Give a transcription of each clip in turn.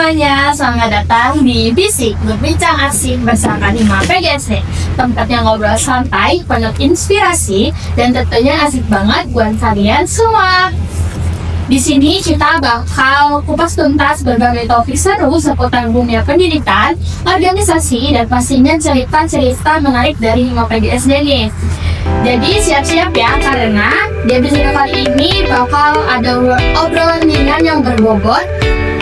semuanya, selamat datang di Bisik Berbincang Asik bersama 5 PGSD. Tempatnya ngobrol santai, penuh inspirasi, dan tentunya asik banget buat kalian semua. Di sini kita bakal kupas tuntas berbagai topik seru seputar dunia pendidikan, organisasi, dan pastinya cerita-cerita menarik dari 5 PGSD nih. Jadi siap-siap ya, karena di episode kali ini bakal ada obrolan ringan yang berbobot,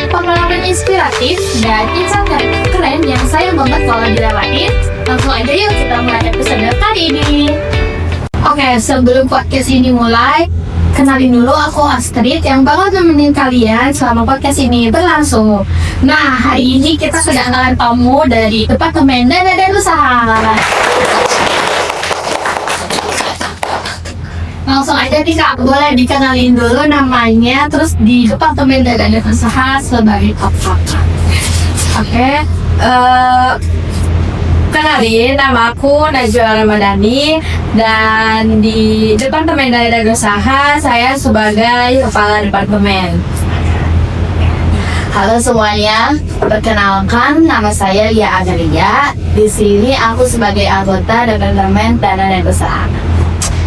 pengalaman inspiratif, dan insight keren yang sayang banget kalau dilewatin. Langsung aja yuk kita mulai episode kali ini. Oke, sebelum podcast ini mulai, kenalin dulu, aku Astrid yang bakal nemenin kalian selama podcast ini berlangsung. Nah, hari ini kita kedatangan tamu dari Departemen Dana dan Usaha. Langsung aja nih Kak, boleh dikenalin dulu namanya, terus di Departemen Dana dan Usaha sebagai apa? Oke, kenalin, nama aku Najwa Ramadhani, dan di Departemen Dana dan Usaha saya sebagai Kepala Departemen. Halo semuanya, perkenalkan nama saya Lia Agalia. Di sini aku sebagai anggota Departemen Dana dan Usaha.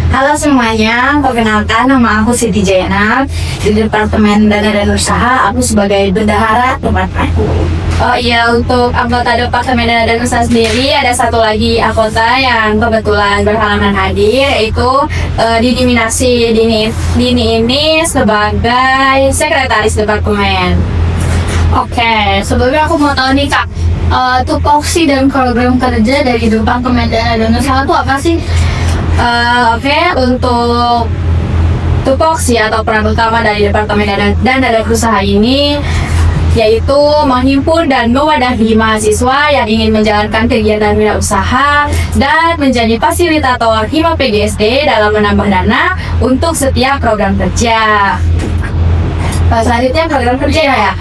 Halo semuanya, perkenalkan nama aku Siti Jainab. Di Departemen Dana dan Usaha, aku sebagai bendahara departemen. Oh iya, untuk anggota Departemen Dana dan Usaha sendiri ada satu lagi anggota yang kebetulan berhalangan hadir, yaitu Dini Minasi. Dini ini sebagai sekretaris departemen. Oke, sebelumnya aku mau tahu nih Kak, tupoksi dan program kerja dari Departemen Dana dan Usaha itu apa sih? Oke, untuk tupoksi atau peran utama dari Departemen Dana dan Usaha ini yaitu menghimpun dan mewadahi mahasiswa yang ingin menjalankan kegiatan wirausaha dan menjadi fasilitator Hima PGSD dalam menambah dana untuk setiap program kerja. Selanjutnya program kerja ya.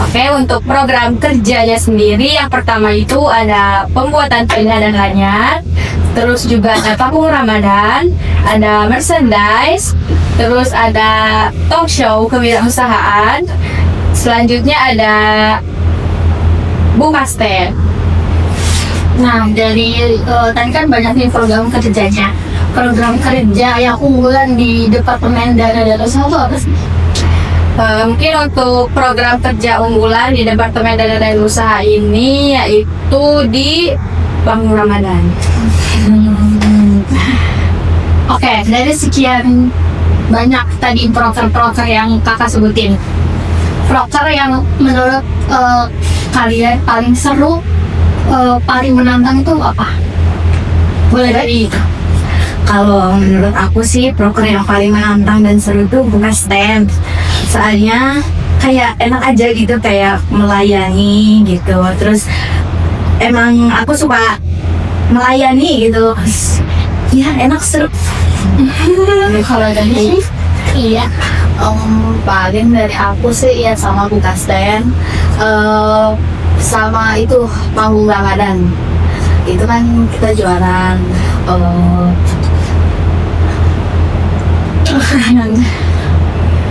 Oke, untuk program kerjanya sendiri yang pertama itu ada pembuatan pena dan lanyard, terus juga ada panggung Ramadan, ada merchandise, terus ada talk show kewirausahaan. Selanjutnya ada Bukaste. Nah, dari tadi kan banyak nih program kerjanya. Program kerja yang unggulan di Departemen Dana dan Usaha itu apa sih? Mungkin untuk program kerja unggulan di Departemen Dana dan Usaha ini yaitu di Panggung Ramadan. Oke, dari sekian banyak tadi proker-proker yang kakak sebutin, proker yang menurut kalian paling seru, paling menantang itu apa? Boleh dari itu. Kalau menurut aku sih, proker yang paling menantang dan seru itu bukan STEM. Soalnya kayak enak aja gitu, kayak melayani gitu. Terus emang aku suka melayani gitu. Ya enak, seru. Kalau dari iya, paling dari aku sih ya sama Bukasten, sama itu panggung Ramadan. Itu kan kita jualan.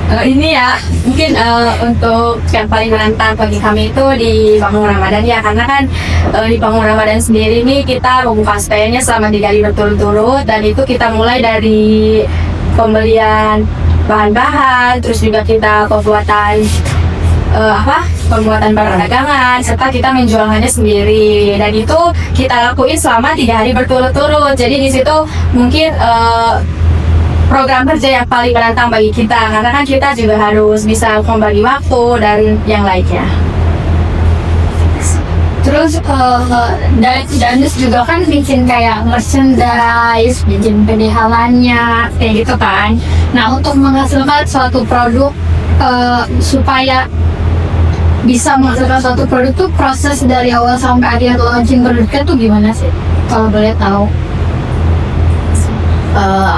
Ini ya, mungkin untuk yang paling menantang bagi kami itu di Panggung Ramadan ya, karena kan di Panggung Ramadan sendiri nih kita membuka stand-nya selama 3 hari berturut-turut, dan itu kita mulai dari pembelian bahan-bahan, terus juga kita pembuatan barang dagangan, serta kita menjualnya sendiri, dan itu kita lakuin selama 3 hari berturut-turut. Jadi di situ mungkin program kerja yang paling menantang bagi kita, karena kan kita juga harus bisa membagi waktu dan yang lainnya. Terus dari Danus juga kan bikin kayak merchandise, bikin PDH-nya, kayak gitu kan. Nah, untuk menghasilkan suatu produk supaya bisa menghasilkan suatu produk tuh, proses dari awal sampai akhir launching produknya tuh gimana sih? Kalau boleh tahu.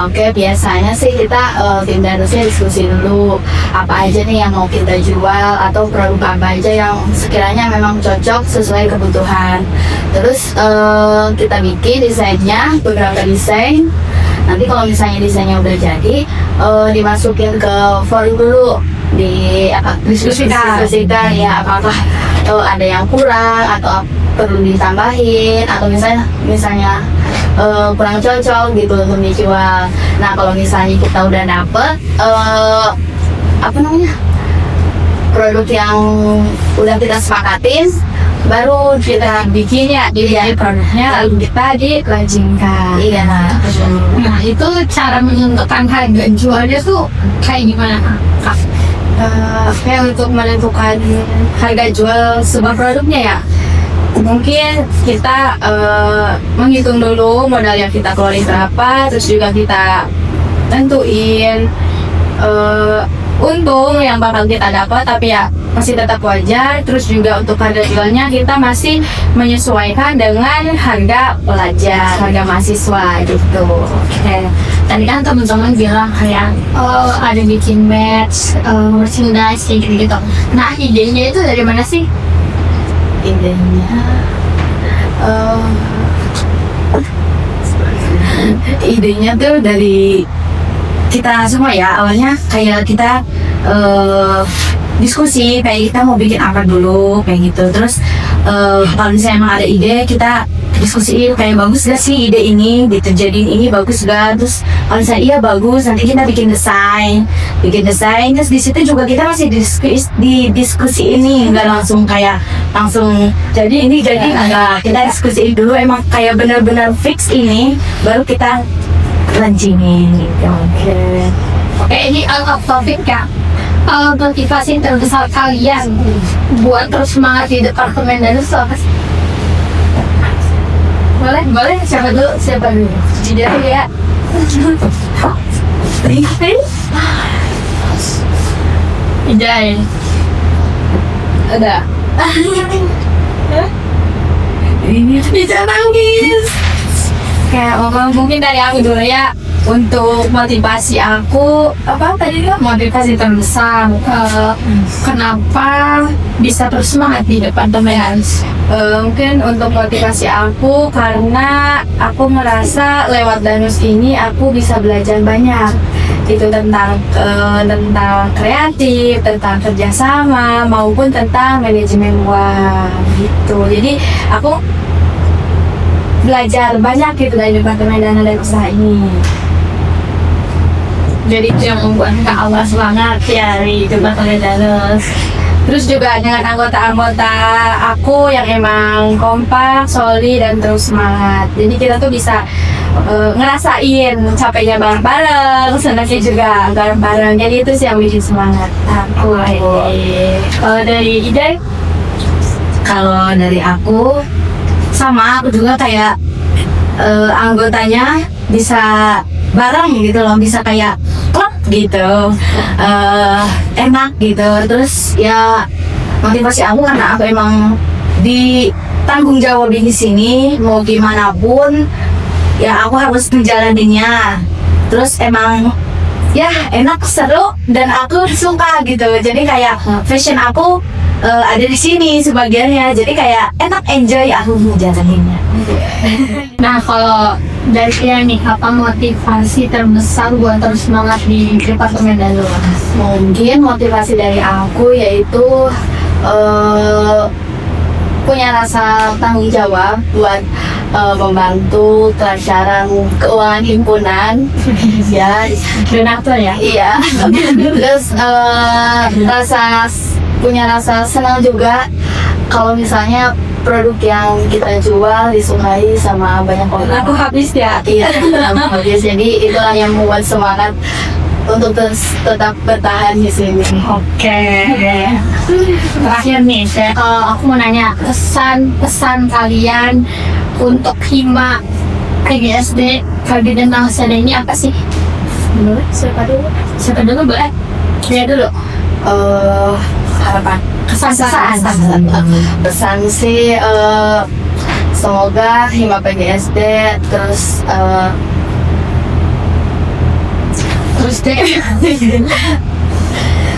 Oke, biasanya sih kita tim danusnya diskusi dulu apa aja nih yang mau kita jual, atau produk apa aja yang sekiranya memang cocok sesuai kebutuhan. Terus kita bikin desainnya, beberapa desain. Nanti kalau misalnya desainnya udah jadi, dimasukin ke forum dulu, diskusikan ya apakah ada yang kurang atau perlu ditambahin atau misalnya kurang cocok gitu untuk dijual. Nah kalau misalnya kita udah dapet apa namanya produk yang udah kita sepakatin, baru kita bikinnya jadi produknya lalu kita dikelanjingkan. iya. Nah itu cara menentukan harga jualnya tuh kayak gimana Kak? Kayak untuk menentukan harga jual sebuah produknya ya, mungkin kita menghitung dulu modal yang kita keluarin berapa, terus juga kita tentuin untung yang bakal kita dapat, tapi ya masih tetap wajar. Terus juga untuk harga jualnya kita masih menyesuaikan dengan harga pelajar, harga mahasiswa gitu. Oke, tadi kan teman-teman bilang kayak ada bikin merchandise kayak gitu. Nah idenya itu dari mana sih? Idenya Idenya tuh dari kita semua ya. Awalnya kayak kita diskusi kayak kita mau bikin apa dulu kayak gitu. Terus kalau misalnya emang ada ide, kita diskusiin kayak bagus gak sih ide ini gitu, jadiin ini bagus gak. Terus kalau misalnya iya bagus, nanti kita bikin desain. Terus di situ juga kita masih diskusi ini, nggak langsung jadi ini jadi enggak. Kita diskusiin dulu, emang kayak benar-benar fix ini baru kita launchingin gitu. Oke, ini out of topic Kak. Motivasi terbesar kalian buat terus semangat di departemen danus itu apa sih? Boleh, siapa dulu? Jadi ya. Ijai. Ada. Bisa nangis. Kayak mungkin dari aku dulu ya. Untuk motivasi aku, apa tadi lo? Motivasi terbesar. Kenapa bisa terus semangat di departemen? Mungkin untuk motivasi aku karena aku merasa lewat danus ini aku bisa belajar banyak itu tentang kreatif, tentang kerjasama maupun tentang manajemen uang gitu. Jadi aku belajar banyak gitu dari departemen dana dan usaha ini. Jadi itu yang membuat Kak Alwa semangat ya di departemen danus. Terus juga dengan anggota-anggota aku yang emang kompak, solid, dan terus semangat. Jadi kita tuh bisa ngerasain capeknya bareng-bareng, senangnya juga bareng-bareng. Jadi itu sih yang bikin semangat aku. Kalau dari Ida, Kalau dari aku sama, aku juga kayak anggotanya bisa bareng gitu loh, bisa kayak klub gitu, enak gitu. Terus ya motivasi aku karena aku emang ditanggung jawabin di sini, mau gimana pun ya aku harus menjalaninya. Terus emang ya enak, seru, dan aku suka gitu. Jadi kayak fashion aku ada di sini sebagiannya, jadi kayak enak, enjoy aku ngejalaninnya. nah kalau dari Ida nih, apa motivasi terbesar buat terus semangat di departemen danus? mungkin motivasi dari aku yaitu punya rasa tanggung jawab buat membantu kelancaran keuangan himpunan ya. Donatur ya? Iya. Terus punya rasa senang juga kalau misalnya produk yang kita jual disukai sama banyak orang. Aku habis ya. Iya, habis. Jadi itulah yang membuat semangat untuk tetap bertahan di sini. Oke. Terakhir nih, aku mau nanya pesan kalian untuk Hima PGSD Kabupaten Bangsa ini apa sih? Menurut siapa dulu? Siapa dulu boleh? Dia dulu. Harapan. Pesan sih semoga Hima PGSD terus deh.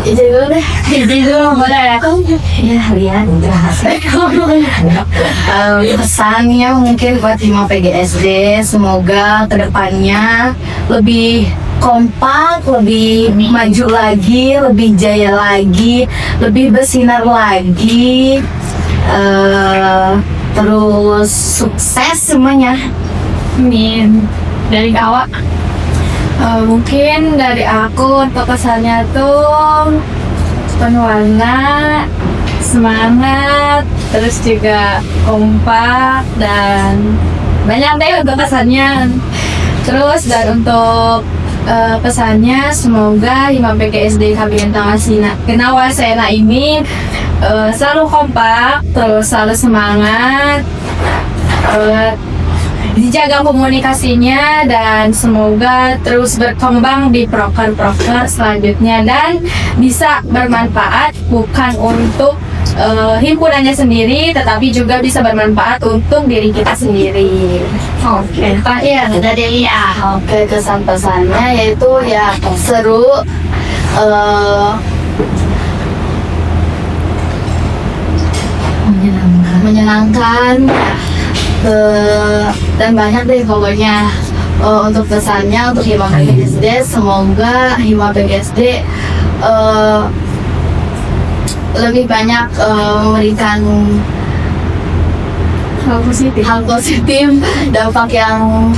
Ijai dulu deh. Jadi dulu boleh. Ya lihat Pesannya mungkin buat Hima PGSD, semoga kedepannya lebih kompak, lebih maju lagi, lebih jaya lagi, lebih bersinar lagi, Terus sukses semuanya. Amin. Dari Kak, Mungkin dari aku untuk pesannya tuh penuh warna, semangat, terus juga kompak dan banyak deh untuk pesannya. Terus dan untuk pesannya semoga Hima PGSD Kabinetang Kenawasena ini selalu kompak, terus selalu semangat, dijaga komunikasinya dan semoga terus berkembang di proker-proker selanjutnya dan bisa bermanfaat bukan untuk himpunannya sendiri tetapi juga bisa bermanfaat untuk diri kita sendiri. oke. Kak Ian, dari Lia. Oke, kesan pesannya yaitu ya seru, menyenangkan, dan banyak deh pokoknya. Untuk pesannya untuk Hima PGSD, semoga Hima PGSD lebih banyak memberikan hal positif, dampak yang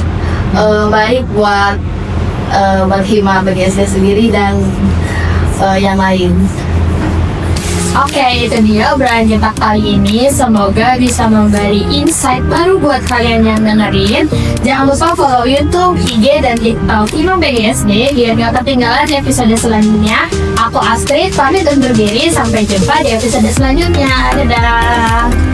baik buat Hima PGSD sendiri dan yang lain. Oke, itu dia obrolan kita kali ini. Semoga bisa memberi insight baru buat kalian yang dengerin. Jangan lupa follow YouTube, IG, dan TikTok Hima PGSD biar gak ketinggalan episode selanjutnya. Aku Astrid, pamit undur diri. Sampai jumpa di episode selanjutnya. Dadah!